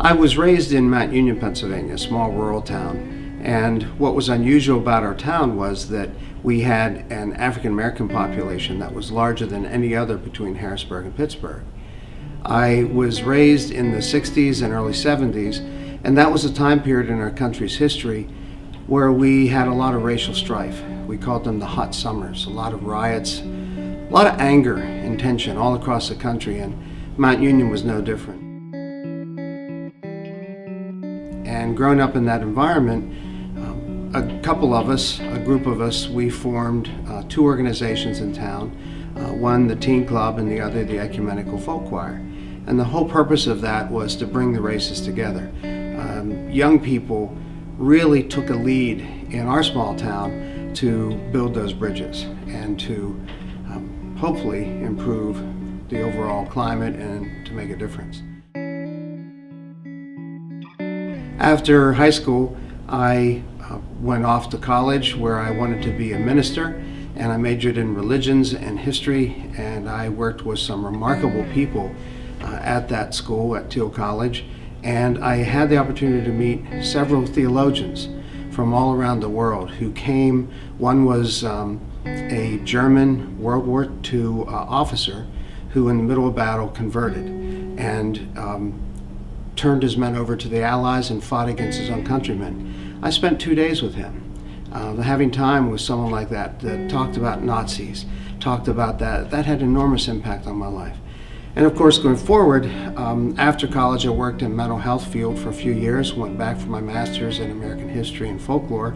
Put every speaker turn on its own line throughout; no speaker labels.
I was raised in Mount Union, Pennsylvania, a small rural town, and what was unusual about our town was that we had an African American population that was larger than any other between Harrisburg and Pittsburgh. I was raised in the 60s and early 70s, and that was a time period in our country's history where we had a lot of racial strife. We called them the hot summers, a lot of riots, a lot of anger and tension all across the country, and Mount Union was no different. And growing up in that environment, a couple of us, a group of us, we formed two organizations in town, one the Teen Club and the other the Ecumenical Folk Choir. And the whole purpose of that was to bring the races together. Young people really took a lead in our small town to build those bridges and to hopefully improve the overall climate and to make a difference. After high school, I went off to college where I wanted to be a minister, and I majored in religions and history, and I worked with some remarkable people at that school, at Teal College, and I had the opportunity to meet several theologians from all around the world who came. One was a German World War II officer who in the middle of battle converted and turned his men over to the Allies and fought against his own countrymen. I spent 2 days with him. Having time with someone like that talked about Nazis, talked about that had enormous impact on my life. And of course, going forward, after college I worked in mental health field for a few years, went back for my master's in American history and folklore,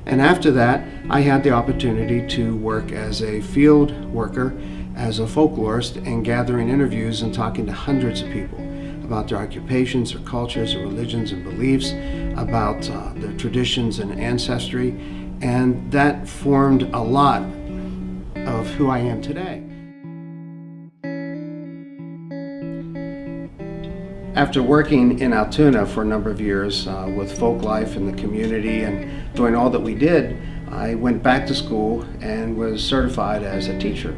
and after that I had the opportunity to work as a field worker, as a folklorist, and gathering interviews and talking to hundreds of people about their occupations, their cultures, their religions and beliefs, about their traditions and ancestry, and that formed a lot of who I am today. After working in Altoona for a number of years with folk life in the community and doing all that we did, I went back to school and was certified as a teacher.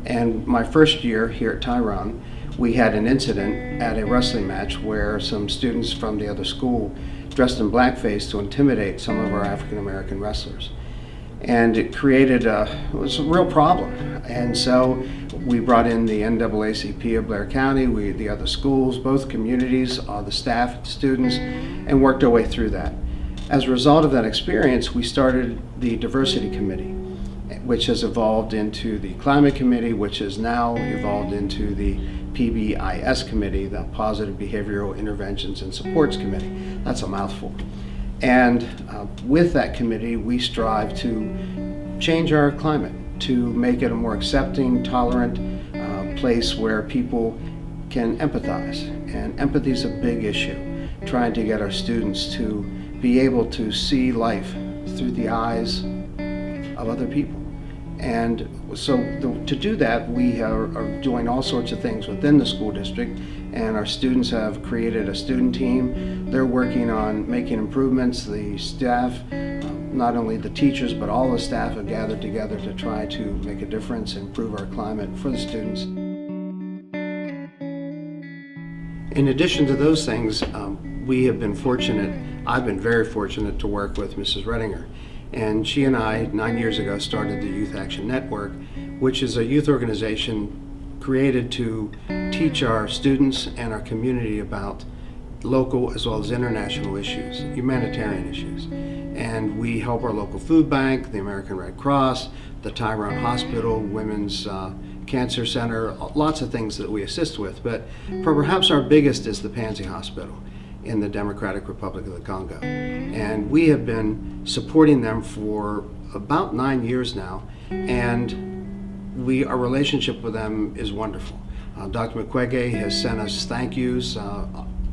And my first year here at Tyrone, we had an incident at a wrestling match where some students from the other school dressed in blackface to intimidate some of our African American wrestlers. And it was a real problem. And so we brought in the NAACP of Blair County, the other schools, both communities, the staff, the students, and worked our way through that. As a result of that experience, we started the Diversity Committee, which has evolved into the Climate Committee, which has now evolved into the PBIS Committee, the Positive Behavioral Interventions and Supports Committee. That's a mouthful. And with that committee, we strive to change our climate, to make it a more accepting, tolerant place where people can empathize. And empathy is a big issue, trying to get our students to be able to see life through the eyes of other people. And so to do that, we are doing all sorts of things within the school district, and our students have created a student team. They're working on making improvements. The staff, not only the teachers, but all the staff have gathered together to try to make a difference and improve our climate for the students. In addition to those things, we have been fortunate, I've been very fortunate to work with Mrs. Redinger. And she and I, 9 years ago, started the Youth Action Network, which is a youth organization created to teach our students and our community about local as well as international issues, humanitarian issues. And we help our local food bank, the American Red Cross, the Tyrone Hospital, Women's Cancer Center, lots of things that we assist with. But perhaps our biggest is the Pansy Hospital in the Democratic Republic of the Congo. And we have been supporting them for about 9 years now, and our relationship with them is wonderful. Dr. Mukwege has sent us thank yous,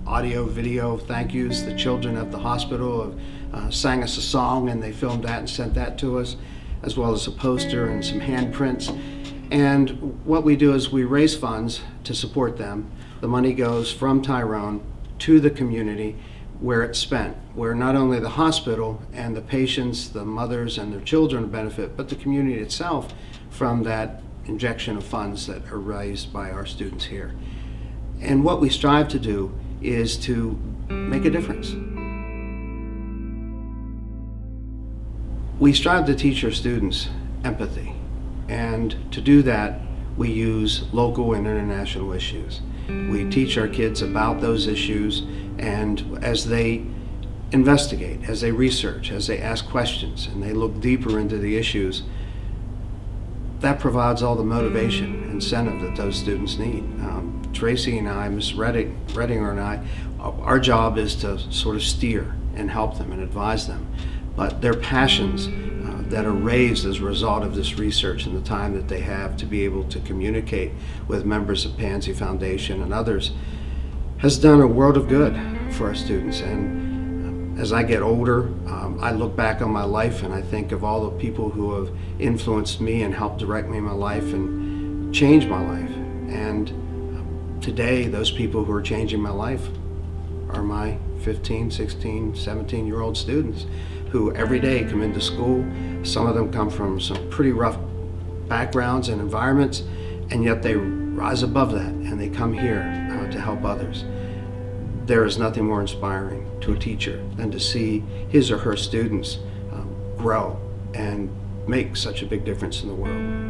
audio, video thank yous. The children at the hospital have sang us a song, and they filmed that and sent that to us, as well as a poster and some handprints. And what we do is we raise funds to support them. The money goes from Tyrone to the community where it's spent, where not only the hospital and the patients, the mothers and their children benefit, but the community itself from that injection of funds that are raised by our students here. And what we strive to do is to make a difference. We strive to teach our students empathy, and to do that we use local and international issues. We teach our kids about those issues, and as they investigate, as they research, as they ask questions, and they look deeper into the issues, that provides all the motivation, incentive that those students need. Tracy and I, Ms. Redinger and I, our job is to sort of steer and help them and advise them. But their passions that are raised as a result of this research and the time that they have to be able to communicate with members of Pansy Foundation and others has done a world of good for our students. And as I get older, I look back on my life and I think of all the people who have influenced me and helped direct me in my life and change my life. And today, those people who are changing my life are my 15, 16, 17-year-old students who every day come into school. Some of them come from some pretty rough backgrounds and environments, and yet they rise above that and they come here to help others. There is nothing more inspiring to a teacher than to see his or her students grow and make such a big difference in the world.